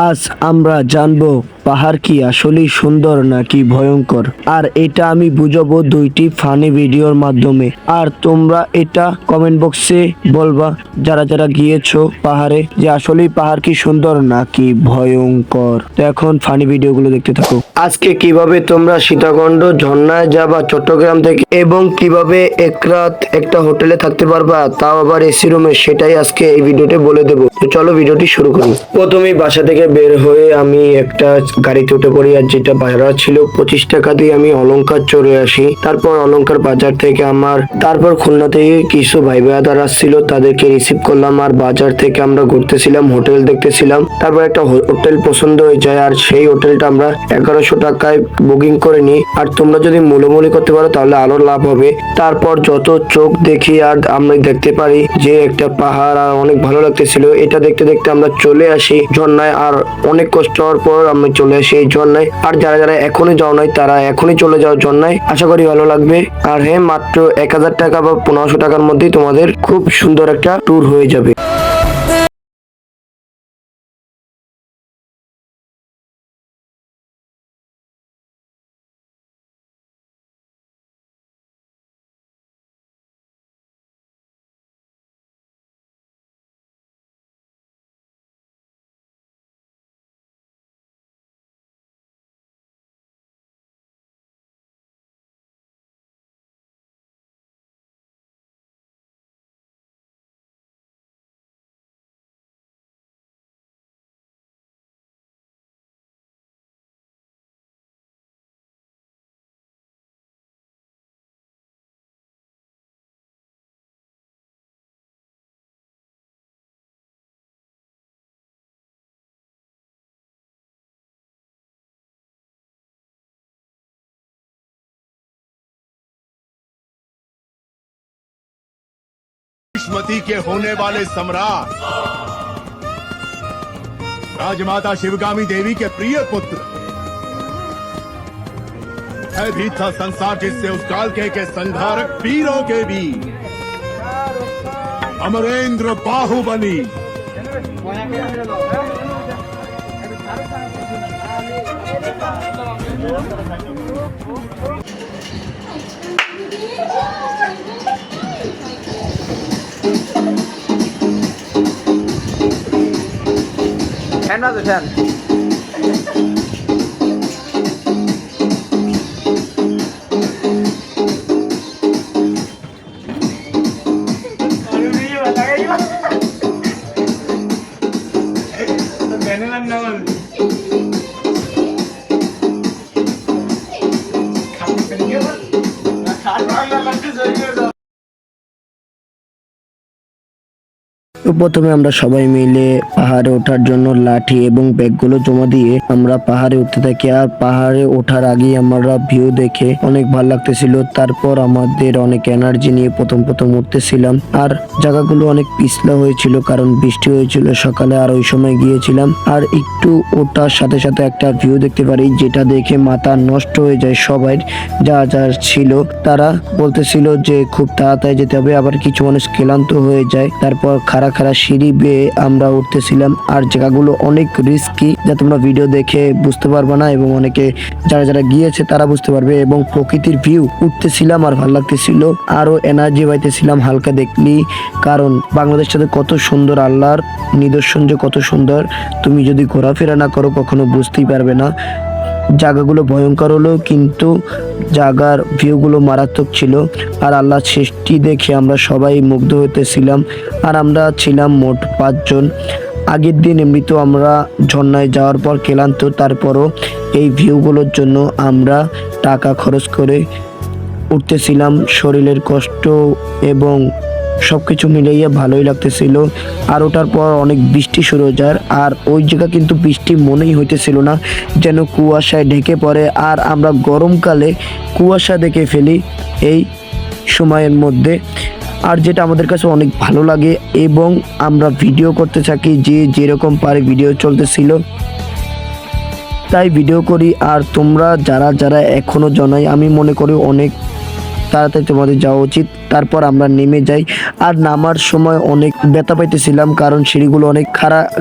আজ আমরা জানবো পাহাড় কি আসলেই সুন্দর নাকি ভয়ঙ্কর, আর এটা আমি বুঝাবো দুইটি ফানি ভিডিওর মাধ্যমে। আর তোমরা এটা কমেন্ট বক্সে বলবা যারা যারা গিয়েছো পাহাড়ে, যে আসলেই পাহাড় কি সুন্দর নাকি ভয়ঙ্কর। তো এখন ফানি ভিডিওগুলো দেখতে থাকো। আজকে কিভাবে তোমরা সীতাকুণ্ড ঝর্ণায় যাবা চট্টগ্রাম থেকে, এবং কিভাবে এক রাত একটা হোটেলে থাকতে পারবা, তাও আবার এসি রুমে, সেটাই আজকে এই ভিডিওতে বলে দেবো। তো চলো ভিডিওটি শুরু করি। প্রথমেই বাসা থেকে বের হয়ে আমি একটা গাড়িতে উঠে পড়ি, আর যেটা ভাড়া ছিল 25 টাকা দিয়ে আমি অলংকার চলে আসি। তারপর অলংকার বাজার থেকে তারপর খুলনা থেকে কিছু ভাই ব্রাদার আসছিল, তাদেরকে রিসিভ করলাম। আর বাজার থেকে আমরা ঘুরতেছিলাম, হোটেল দেখতেছিলাম। তারপর একটা হোটেল পছন্দ হয়ে যায়, আর সেই হোটেলটা আমরা 1100 টাকায় বুকিং করে নিই। আর তোমরা যদি মূল্যমূল্য করতে পারো তাহলে আরো লাভ হবে। তারপর যত চোখ দেখি আর আমরা দেখতে পারি যে একটা পাহাড়, আর অনেক ভালো লাগতেছিল। এটা দেখতে দেখতে আমরা চলে আসি ঝর্ণায়। আর অনেক কষ্ট হওয়ার পর আমরা চলে আসি এই ঝর্ণায়। আর যারা যারা এখনই যাও নাই তারা এখনই চলে যাও ঝর্ণায়, আশা করি ভালো লাগবে। আর হ্যাঁ, মাত্র 1000 টাকা বা 1500 টাকার মধ্যেই তোমাদের খুব সুন্দর একটা ট্যুর হয়ে যাবে। महिष्मती के होने वाले सम्राट राजमाता शिवगामी देवी के प्रिय पुत्र भयभीत था संसार, जिससे उस काल के संहारक वीरों के बीच Amarendra Baahubali Fan was the fan? তো প্রথমে আমরা সবাই মিলে পাহাড়ে ওঠার জন্য লাঠি এবং ব্যাগগুলো জমা দিয়ে আমরা পাহাড়ে উঠতে থাকি। আর পাহাড়ে ওঠার আগেই আমরা ভিউ দেখে অনেক ভালো লাগতেছিল। তারপর আমাদের অনেক এনার্জি নিয়ে প্রথম উঠতেছিলাম। আর জায়গাগুলো অনেক পিছলা হয়েছিল, কারণ বৃষ্টি হয়েছিল সকালে, আর ওই সময় গিয়েছিলাম। আর একটু ওঠার সাথে সাথে একটা ভিউ দেখতে পারি, যেটা দেখে মাথা নষ্ট হয়ে যায় সবাই। যা যা ছিল তারা বলতেছিল যে খুব তাড়াতাড়ি যেতে হবে, আবার কিছু মানুষ ক্লান্ত হয়ে যায়। তারপর খাড়া সিঁড়ি বেয়ে আমরা উঠতেছিলাম। আর জায়গাগুলো অনেক রিস্কি, যা তোমরা ভিডিও দেখে বুঝতে পারবে না, এবং অনেকে যারা যারা গিয়েছে তারা বুঝতে পারবে। এবং প্রকৃতির ভিউ উঠতেছিলাম আর ভালো লাগতেছিল, আরো এনার্জি পাইতেছিলাম হালকা দেখলি। কারণ বাংলাদেশটাতে কত সুন্দর, আল্লাহর নিদর্শন যে কত সুন্দর, তুমি যদি ঘোরাফেরা না করো কখনো বুঝতেই পারবে না। জায়গাগুলো ভয়ঙ্কর হলো, কিন্তু জায়গার ভিউগুলো মারাত্মক ছিল। আর আল্লাহ সৃষ্টি দেখে আমরা সবাই মুগ্ধ হতেছিলাম। আর আমরা ছিলাম মোট 5 জন। আগের দিন এমনিতে আমরা ঝর্ণায় যাওয়ার পর ক্লান্ত, তারপরও এই ভিউগুলোর জন্য আমরা টাকা খরচ করে উঠতেছিলাম। শরীরের কষ্ট এবং সবকিছু মিলাইয়া ভালোই লাগতেছিল। আর ওটার পর অনেক বৃষ্টি শুরু হয়ে যায়। আর ওই জায়গা কিন্তু বৃষ্টি মনেই হইতেছিল না, যেন কুয়াশায় ঢেকে পড়ে। আর আমরা গরমকালে কুয়াশা দেখে ফেলি এই সময়ের মধ্যে, আর যেটা আমাদের কাছে অনেক ভালো লাগে। এবং আমরা ভিডিও করতে থাকি, যে যেরকম পারে ভিডিও চলতেছিল তাই ভিডিও করি। আর তোমরা যারা যারা এখনো জানাই, আমি মনে করি অনেক তাড়াতাড়ি তোমাদের যাওয়া উচিত। তারপর আমরা নেমে যাই, আর নামার সময় অনেক ব্যথা পাইতেছিলাম কারণ সিঁড়িগুলো অনেক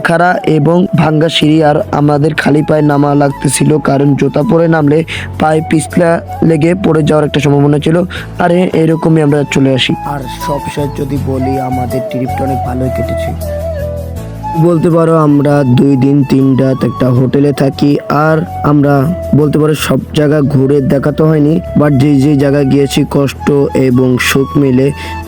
খাড়া এবং ভাঙ্গা সিঁড়ি, আর আমাদের খালি পায়ে নামা লাগতেছিল কারণ জুতা পরে নামলে পায়ে পিছলা লেগে পড়ে যাওয়ার একটা সম্ভাবনা ছিল। আর এরকমই আমরা চলে আসি। আর সব শেষ যদি বলি, আমাদের ট্রিপটা অনেক ভালোই কেটেছে বলতে পারো। আমরা 2 দিন 3 রাত একটা হোটেলে থাকি, আর আমরা বলতে পারো সব জায়গা ঘুরে দেখাতে হয়নি, বাট যে যে জায়গায় গিয়েছি কষ্ট এবং সুখ মিলে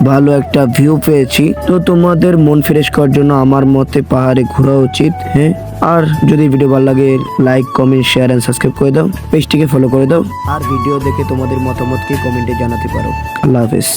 ভালো একটা ভিউ পেয়েছি। তো তোমাদের মন ফ্রেশ করার জন্য আমার মতে পাহাড়ে ঘোরা উচিত। হ্যাঁ, আর যদি ভিডিও ভালো লাগে like comment share and subscribe করে দাও, পেজটিকে ফলো করে দাও, আর ভিডিও দেখে তোমাদের মতামতকে কমেন্টে জানাতে পারো। আল্লাহ হাফেজ।